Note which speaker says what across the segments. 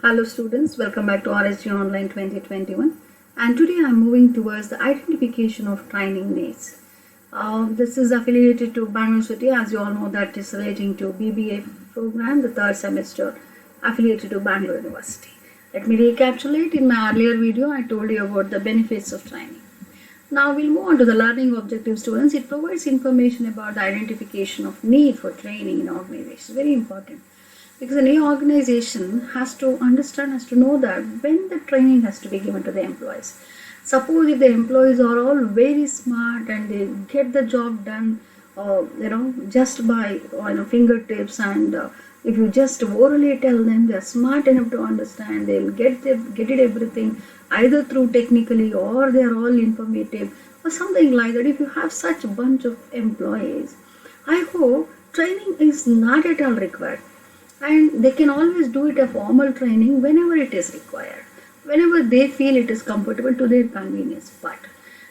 Speaker 1: Hello students, welcome back to RSG Online 2021, and today I am moving towards the identification of training needs. This is affiliated to Bangalore City, as you all know that is relating to BBA program, the third semester affiliated to Bangalore University. Let me recapitulate. In my earlier video I told you about the benefits of training. Now we'll move on to the learning objective students. It provides information about the identification of need for training in organizations. Very important. Because any organization has to understand, has to know that when the training has to be given to the employees. Suppose if the employees are all very smart and they get the job done, just by fingertips, and if you just orally tell them they are smart enough to understand, they'll get it everything either through technically or they are all informative or something like that. If you have such a bunch of employees, I hope training is not at all required. And they can always do it a formal training whenever it is required, whenever they feel it is comfortable to their convenience. But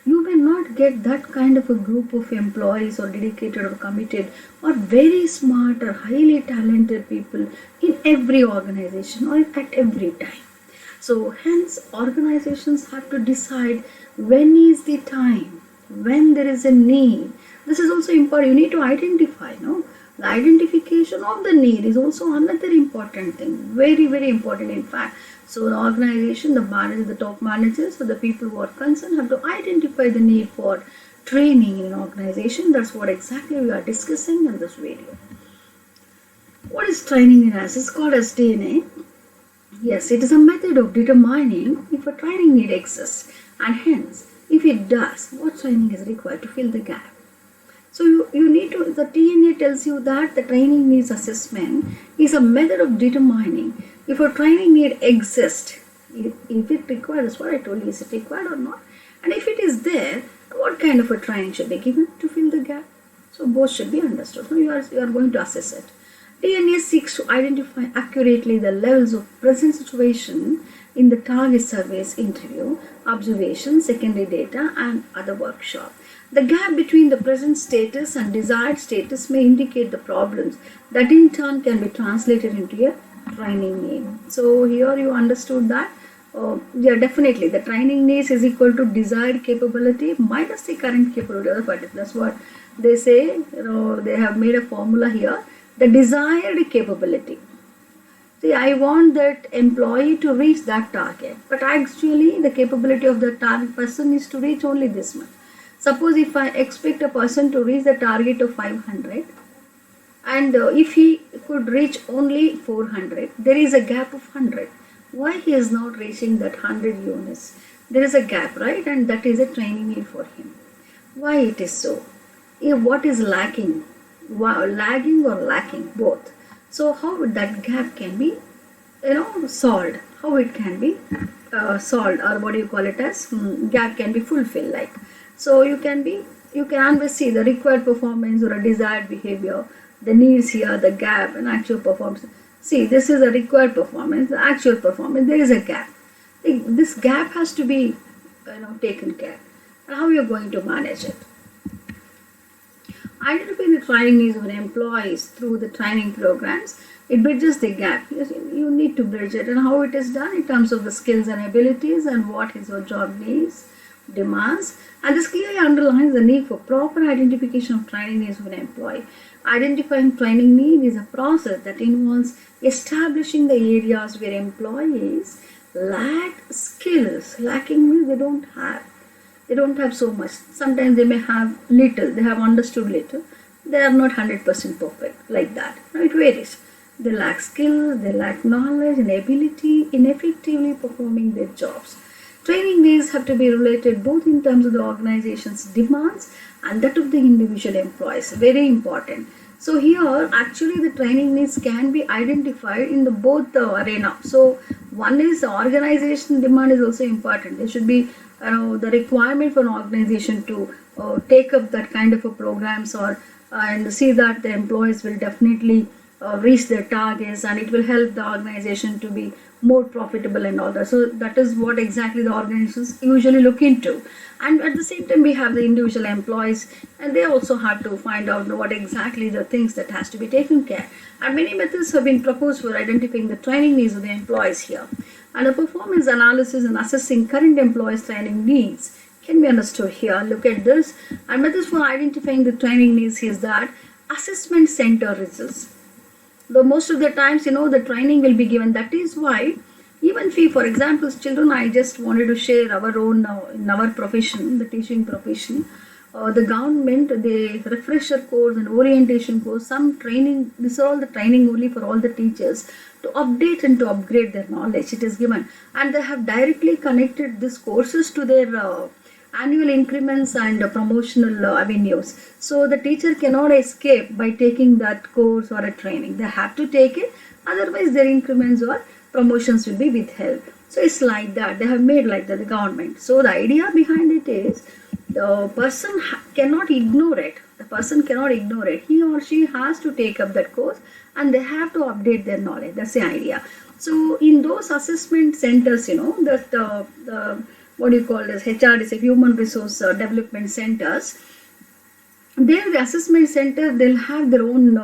Speaker 1: you may not get that kind of a group of employees or dedicated or committed or very smart or highly talented people in every organization or at every time. So hence organizations have to decide when is the time, when there is a need. This is also important. You need to identify, the identification of the need is also another important thing, very, very important in fact. So the organization, the manager, the top managers, or the people who are concerned have to identify the need for training in an organization. That's what exactly we are discussing in this video. What is training in us? It's called as DNA. Yes, it is a method of determining if a training need exists, and hence, if it does, what training is required to fill the gap. So you need to, the DNA tells you that the training needs assessment is a method of determining if a training need exists, if it required, that's what I told you, is it required or not, and if it is there, what kind of a training should be given to fill the gap. So both should be understood. So you are going to assess it. DNA seeks to identify accurately the levels of present situation in the target surveys, interview, observation, secondary data, and other workshop. The gap between the present status and desired status may indicate the problems that in turn can be translated into a training need. So here you understood that definitely the training needs is equal to desired capability minus the current capability of the particular. That's what they say. They have made a formula here. The desired capability. See, I want that employee to reach that target, but actually the capability of the target person is to reach only this much. Suppose if I expect a person to reach the target of 500 and if he could reach only 400, there is a gap of 100. Why he is not reaching that 100 units? There is a gap, right? And that is a training need for him. Why it is so? What is lacking? Lagging or lacking? Both. So how that gap can be solved? How it can be solved, or what do you call it as? Gap can be fulfilled like. So you can always see the required performance or a desired behavior, the needs here, the gap, and actual performance. See, this is a required performance, the actual performance, there is a gap. This gap has to be taken care. And how you are going to manage it? Identifying the training needs of employees through the training programs, it bridges the gap. You need to bridge it, and how it is done in terms of the skills and abilities and what is your job needs, demands, and this clearly underlines the need for proper identification of training needs of an employee. Identifying training need is a process that involves establishing the areas where employees lack skills. Lacking means they don't have so much. Sometimes they may have little, they have understood little, they are not 100% perfect like that. It varies. They lack skill, they lack knowledge and ability in effectively performing their jobs. Training needs have to be related both in terms of the organization's demands and that of the individual employees. Very important. So here actually the training needs can be identified in both the arena. So one is the organization demand is also important. There should be the requirement for an organization to take up that kind of a programs and see that the employees will definitely reach their targets, and it will help the organization to be more profitable and all that. So that is what exactly the organizations usually look into. And at the same time, we have the individual employees, and they also have to find out what exactly the things that has to be taken care. And many methods have been proposed for identifying the training needs of the employees here. And the performance analysis and assessing current employees' training needs can be understood here. Look at this. And methods for identifying the training needs is that assessment center results. Though most of the times, the training will be given. That is why even we, for example, children, I just wanted to share our own, in our profession, the teaching profession, the government, the refresher course and orientation course, some training, this is all the training only for all the teachers to update and to upgrade their knowledge. It is given, and they have directly connected these courses to their annual increments and promotional avenues. So the teacher cannot escape by taking that course or a training. They have to take it, otherwise their increments or promotions will be withheld. So it's like that. They have made like that, the government. So the idea behind it is the person cannot ignore it. The person cannot ignore it. He or she has to take up that course, and they have to update their knowledge. That's the idea. So in those assessment centers, that the what do you call this, HRDC, Human Resource Development Centers, there the assessment center, they'll have their own,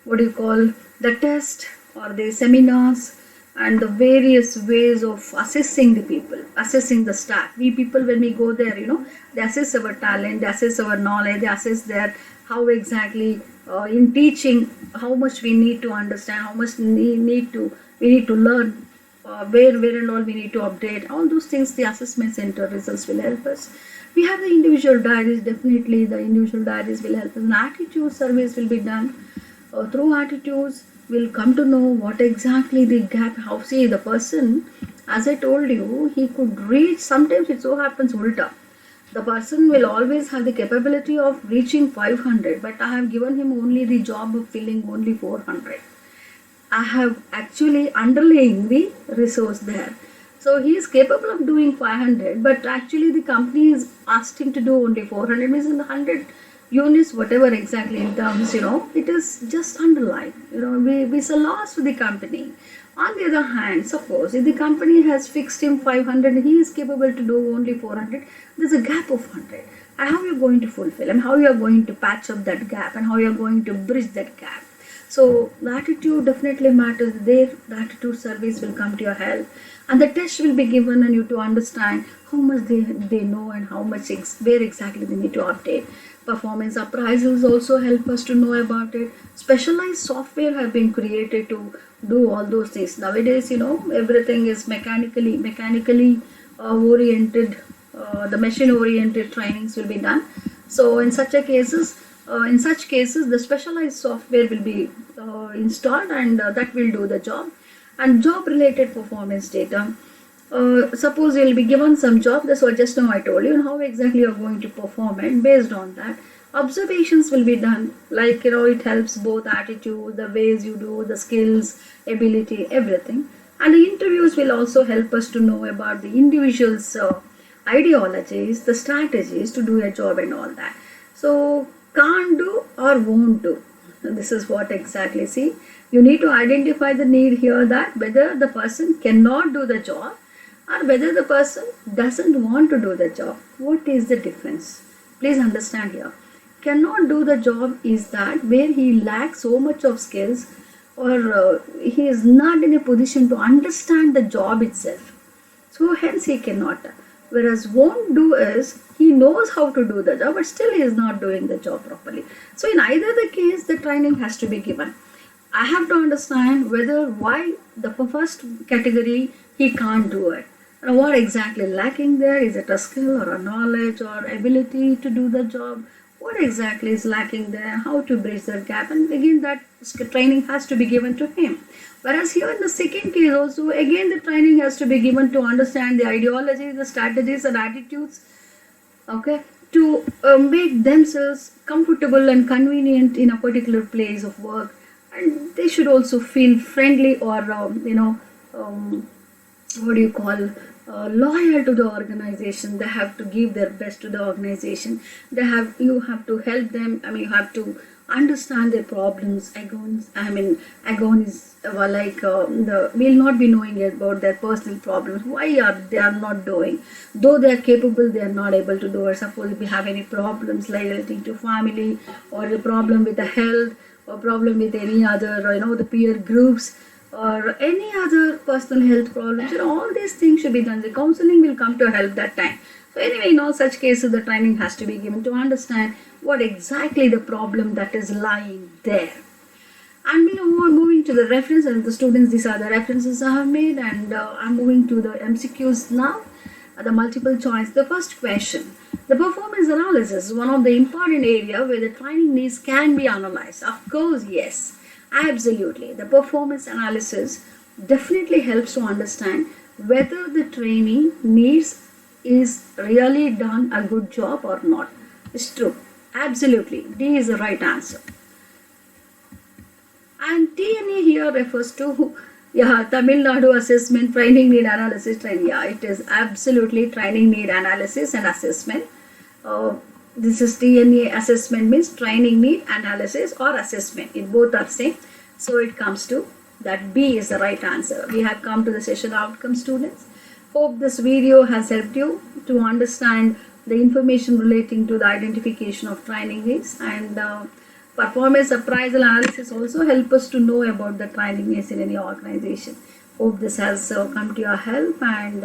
Speaker 1: the test or the seminars and the various ways of assessing the people, assessing the staff. We people, when we go there, they assess our talent, they assess our knowledge, they assess their, how exactly in teaching, how much we need to understand, how much we need to learn, where and all we need to update. All those things, the assessment center results will help us. We have the individual diaries. Definitely the individual diaries will help us. An attitude surveys will be done. Through attitudes, we'll come to know what exactly the gap, how, see, the person, as I told you, he could reach, sometimes it so happens ulta. The person will always have the capability of reaching 500, but I have given him only the job of filling only 400. I have actually underlaying the resource there. So he is capable of doing 500, but actually the company is asked him to do only 400, means in the 100 units, whatever exactly in terms, it is just underlined. We a loss to the company. On the other hand, suppose if the company has fixed him 500, he is capable to do only 400, there's a gap of 100. And how you are going to fulfill, and how you are going to patch up that gap, and how you are going to bridge that gap. So the attitude definitely matters there. The attitude surveys will come to your help, and the test will be given and you to understand how much they know and how much where exactly they need to update. Performance appraisals also help us to know about it. Specialized software have been created to do all those things. Nowadays, everything is mechanically oriented. The machine oriented trainings will be done. So in such cases, the specialized software will be installed, and that will do the job. And job related performance data. Suppose you will be given some job, that's what just now I told you, and how exactly you are going to perform it. Based on that, observations will be done, like it helps both attitude, the ways you do, the skills, ability, everything. And the interviews will also help us to know about the individual's ideologies, the strategies to do a job and all that. So can't do or won't do, this is what exactly, see, you need to identify the need here, that whether the person cannot do the job or whether the person doesn't want to do the job. What is the difference? Please understand here. Cannot do the job is that where he lacks so much of skills, or he is not in a position to understand the job itself. So hence he cannot. Whereas won't do is he knows how to do the job, but still he is not doing the job properly. So in either the case, the training has to be given. I have to understand why the first category he can't do it. And what exactly lacking there? Is it a skill or a knowledge or ability to do the job? What exactly is lacking there? How to bridge that gap? And again, that training has to be given to him. Whereas here in the second case also, again the training has to be given to understand the ideology, the strategies and attitudes, okay, to make themselves comfortable and convenient in a particular place of work. And they should also feel friendly or, loyal to the organization. They have to give their best to the organization. You have to help them. You have to understand their problems. Agonies were like we'll not be knowing about their personal problems. Why are they are not doing? Though they are capable, they are not able to do it. Suppose if we have any problems like relating to family, or a problem with the health, or problem with any other, the peer groups, or any other personal health problems, all these things should be done. The counseling will come to help that time. So anyway, in all such cases, the training has to be given to understand what exactly the problem that is lying there. And we are moving to the reference, and the students, these are the references I have made, and I'm moving to the MCQs now, the multiple choice. The first question, the performance analysis is one of the important area where the training needs can be analyzed. Of course, yes, absolutely. The performance analysis definitely helps to understand whether the training needs is really done a good job or not. It's true. Absolutely. D is the right answer. And TNA here refers to Tamil Nadu Assessment Training Need Analysis Training. Yeah, it is absolutely training need analysis and assessment. This is TNA assessment, means training need analysis or assessment. It both are same. So it comes to that B is the right answer. We have come to the session outcome, students. Hope this video has helped you to understand the information relating to the identification of training needs, and performance appraisal analysis also help us to know about the training needs in any organization. Hope this has come to your help, and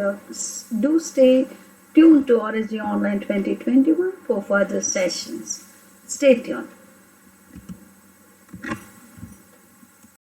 Speaker 1: do stay tuned to RSG Online 2021 for further sessions. Stay tuned.